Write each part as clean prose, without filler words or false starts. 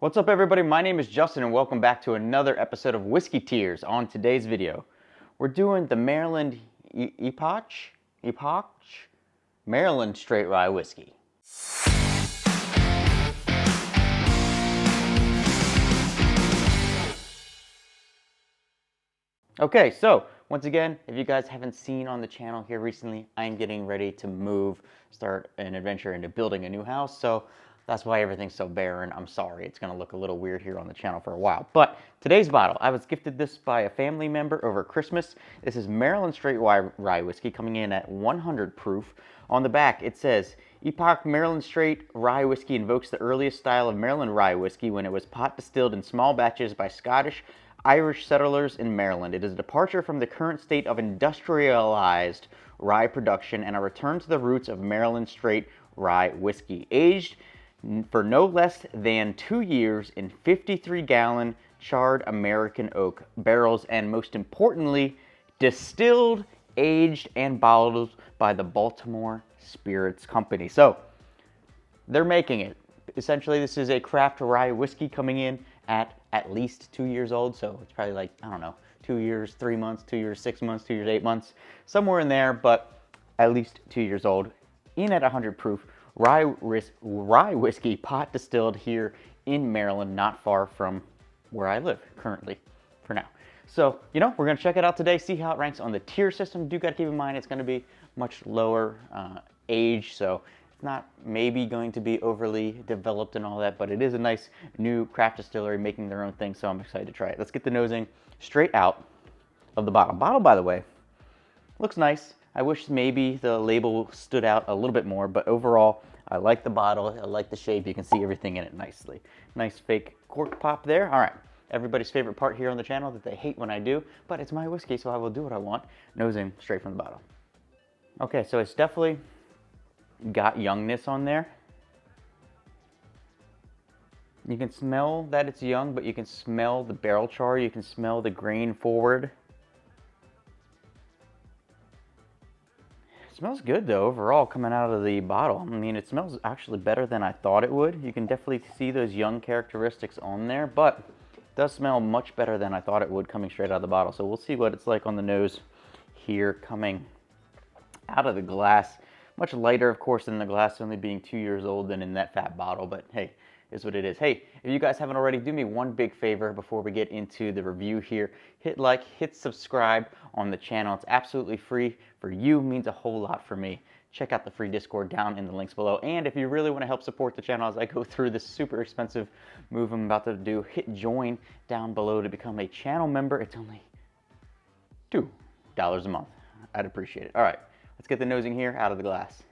What's up, everybody? My name is Justin and welcome back to another episode of Whiskey Tears. On today's video, we're doing the Maryland Epoch Maryland Straight Rye Whiskey. Okay, so once again, if you guys haven't seen on the channel here recently, I'm getting ready to start an adventure into building a new house. So that's why everything's so barren. I'm sorry, it's gonna look a little weird here on the channel for a while. But today's bottle, I was gifted this by a family member over Christmas. This is Maryland Straight Rye Whiskey coming in at 100 proof. On the back, it says, Epoch Maryland Straight Rye Whiskey invokes the earliest style of Maryland rye whiskey when it was pot distilled in small batches by Scottish Irish settlers in Maryland. It is a departure from the current state of industrialized rye production and a return to the roots of Maryland Straight Rye Whiskey. Aged for no less than 2 years in 53-gallon charred American oak barrels, and most importantly, distilled, aged, and bottled by the Baltimore Spirits Company. So they're making it. Essentially, this is a craft rye whiskey coming in at least 2 years old. So it's probably like, I don't know, 2 years, 3 months, 2 years, 6 months, 2 years, 8 months, somewhere in there, but at least 2 years old. In at 100 proof, rye whiskey, pot distilled here in Maryland, not far from where I live currently for now. So, we're going to check it out today, see how it ranks on the tier system. Do got to keep in mind it's going to be much lower age, so it's not maybe going to be overly developed and all that, but it is a nice new craft distillery making their own thing, so I'm excited to try it. Let's get the nosing straight out of the bottle. Bottle, by the way, looks nice. I wish maybe the label stood out a little bit more, but overall, I like the bottle. I like the shape. You can see everything in it nicely. Nice fake cork pop there. All right, everybody's favorite part here on the channel that they hate when I do, but it's my whiskey, so I will do what I want. Nosing straight from the bottle. Okay, so it's definitely got youngness on there. You can smell that it's young, but you can smell the barrel char. You can smell the grain forward. It smells good though overall coming out of the bottle. I mean, it smells actually better than I thought it would. You can definitely see those young characteristics on there, but it does smell much better than I thought it would coming straight out of the bottle. So we'll see what it's like on the nose here coming out of the glass. Much lighter, of course, than the glass, only being 2 years old than in that fat bottle, but hey, is what it is. Hey, if you guys haven't already, do me one big favor before we get into the review here. Hit like, hit subscribe on the channel. It's absolutely free for you, means a whole lot for me. Check out the free Discord down in the links below. And if you really want to help support the channel as I go through this super expensive move I'm about to do, hit join down below to become a channel member. It's only $2 a month. I'd appreciate it. All right, let's get the nosing here out of the glass.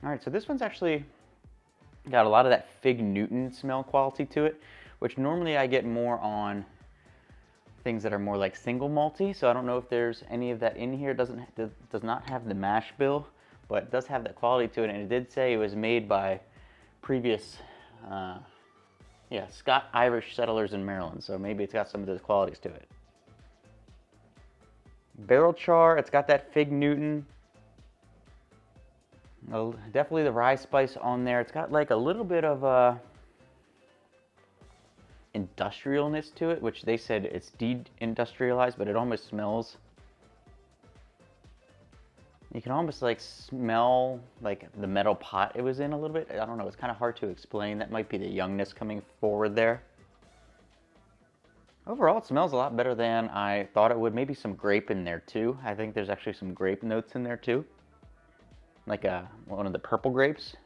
All right, so this one's actually got a lot of that Fig Newton smell quality to it, which normally I get more on things that are more like single malty. So I don't know if there's any of that in here. It does not have the mash bill, but it does have that quality to it. And it did say it was made by previous, Irish settlers in Maryland. So maybe it's got some of those qualities to it. Barrel char, it's got that Fig Newton. Definitely the rye spice on there. It's got like a little bit of industrialness to it, which they said it's de-industrialized, but it almost smells. You can almost like smell like the metal pot it was in a little bit. I don't know, it's kind of hard to explain. That might be the youngness coming forward there. Overall, it smells a lot better than I thought it would. Maybe some grape in there too. I think there's actually some grape notes in there too. Like one of the purple grapes.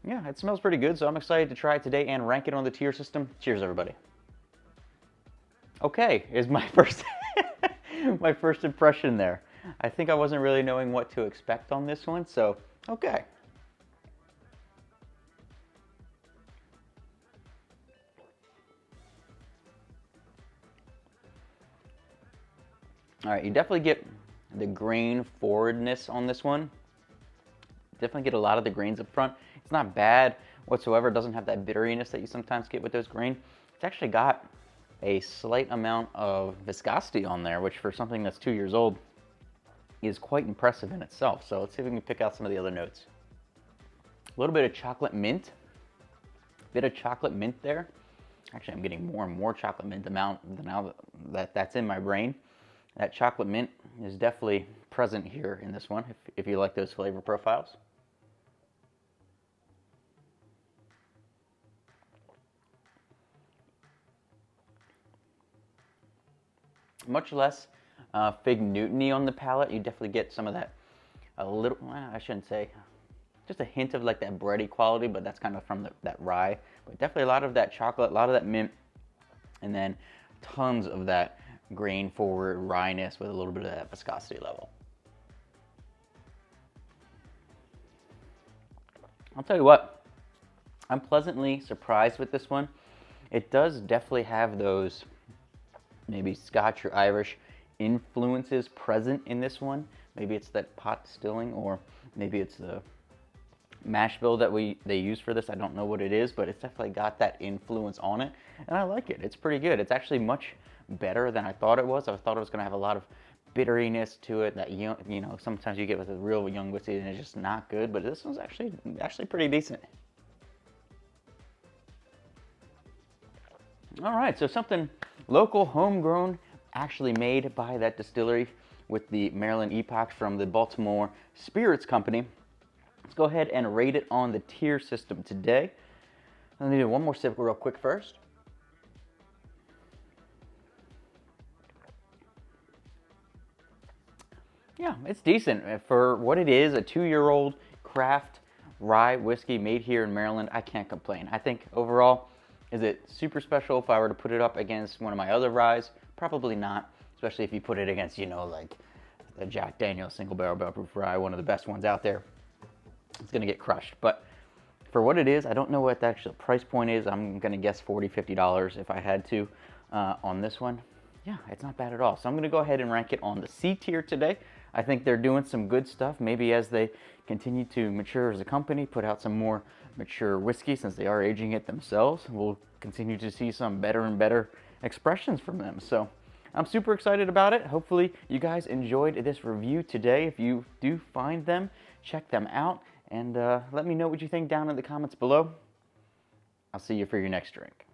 Yeah, it smells pretty good, so I'm excited to try it today and rank it on the tier system. Cheers, everybody. Okay, is my first my first impression there. I think I wasn't really knowing what to expect on this one, so okay. All right, you definitely get the grain forwardness on this one. Definitely get a lot of the grains up front. It's not bad whatsoever. It doesn't have that bitteriness that you sometimes get with those grain. It's actually got a slight amount of viscosity on there, which for something that's 2 years old is quite impressive in itself. So let's see if we can pick out some of the other notes. A little bit of chocolate mint. Bit of chocolate mint there. Actually, I'm getting more and more chocolate mint amount now that that's in my brain. That chocolate mint is definitely present here in this one, if you like those flavor profiles. Much less Fig Newton-y on the palate. You definitely get some of that, a little, well, I shouldn't say, just a hint of like that bready quality, but that's kind of from that rye. But definitely a lot of that chocolate, a lot of that mint, and then tons of that grain-forward ryeness with a little bit of that viscosity level. I'll tell you what, I'm pleasantly surprised with this one. It does definitely have those maybe Scotch or Irish influences present in this one. Maybe it's that pot distilling, or maybe it's the mash bill that they use for this. I don't know what it is, but it's definitely got that influence on it, and I like it. It's pretty good. It's actually much better than I thought it was. I thought it was going to have a lot of bitteriness to it that you know sometimes you get with a real young whiskey and it's just not good, but this one's actually pretty decent. All right, so something local, homegrown, actually made by that distillery with the Maryland Epoch from the Baltimore Spirits Company. Let's go ahead and rate it on the tier system today. Let me do one more sip real quick first. Yeah, it's decent. For what it is, a 2-year-old craft rye whiskey made here in Maryland, I can't complain. I think overall, is it super special if I were to put it up against one of my other ryes? Probably not, especially if you put it against, you know, like the Jack Daniel's Single Barrel Barrel Proof Rye, one of the best ones out there. It's gonna get crushed. But for what it is, I don't know what the actual price point is. I'm gonna guess $40, $50 if I had to on this one. Yeah, it's not bad at all. So I'm gonna go ahead and rank it on the C tier today. I think they're doing some good stuff. Maybe as they continue to mature as a company, put out some more mature whiskey, since they are aging it themselves, we'll continue to see some better and better expressions from them. So I'm super excited about it. Hopefully you guys enjoyed this review today. If you do find them, check them out, and let me know what you think down in the comments below. I'll see you for your next drink.